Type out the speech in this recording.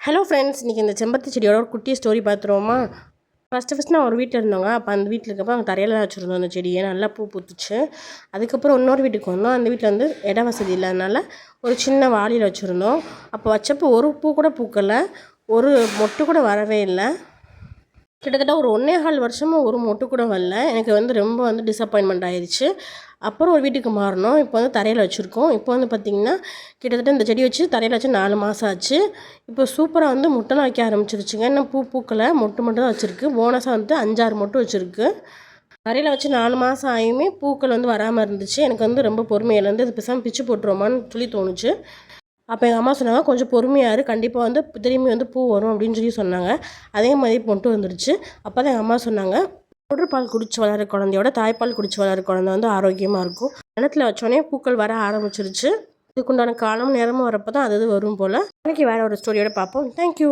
Hello friends, இன்றைக்கி இந்த செம்பருத்தி செடியோட ஒரு குட்டி ஸ்டோரி பார்த்துருவோமா? ஃபஸ்ட்டு நான் ஒரு வீட்டில் இருந்தோங்க. அப்போ அந்த வீட்டில் இருக்கப்போ அவங்க தரையில் வச்சுருந்தோம் அந்த செடியை. நல்லா பூ பூத்துச்சு. அதுக்கப்புறம் இன்னொரு வீட்டுக்கு வந்தோம். அந்த வீட்டில் வந்து இட வசதி இல்லாதனால ஒரு சின்ன வாளியில் வச்சுருந்தோம். அப்போ வச்சப்போ ஒரு பூ கூட பூக்கலை, ஒரு மொட்டு கூட வரவே இல்லை. கிட்டத்தட்ட ஒரு 1.25 வருஷமாக ஒரு மொட்டு கூட வரல. எனக்கு வந்து ரொம்ப டிசப்பாயின்மெண்ட் ஆயிடுச்சு. அப்புறம் ஒரு வீட்டுக்கு மாறினோம். இப்போ வந்து தரையில் வச்சுருக்கோம். இப்போ வந்து பார்த்திங்கன்னா கிட்டத்தட்ட இந்த செடி வச்சு தரையில் வச்சு 4 மாதம் ஆச்சு. இப்போ சூப்பராக முட்டைலாம் வைக்க ஆரம்பிச்சிருச்சுங்க. இன்னும் பூ பூக்கலை, மொட்டு மட்டும் தான் வச்சுருக்கு. போனஸாக 5, 6 மொட்டு வச்சுருக்கு. தரையில் வச்சு 4 மாதம் ஆகியுமே பூக்கள் வராமல் இருந்துச்சு. எனக்கு ரொம்ப பொறுமையிலேருந்து இது பேசாமல் பிச்சு போட்டுருவோமான்னு சொல்லி தோணுச்சு. அப்போ எங்கள் அம்மா சொன்னாங்க, கொஞ்சம் பொறுமையாக இரு, கண்டிப்பாக திரும்பி பூ வரும் அப்படின்னு சொல்லி சொன்னாங்க. அதே மாதிரி பொட்டு வந்துருச்சு. அப்போ தான் எங்கள் அம்மா சொன்னாங்க, பவுடர் பால் குடிச்சு வளர குழந்தையோட தாய்ப்பால் குடிச்சு வளர குழந்தை ஆரோக்கியமாக இருக்கும். கிணத்துல வச்சோடனே பூக்கள் வர ஆரம்பிச்சிருச்சு. இதுக்குண்டான காலம் நேரமும் வரப்போ தான் அது வரும் போல். இன்னைக்கு வேறு ஒரு ஸ்டோரியோட பார்ப்போம். தேங்க்யூ.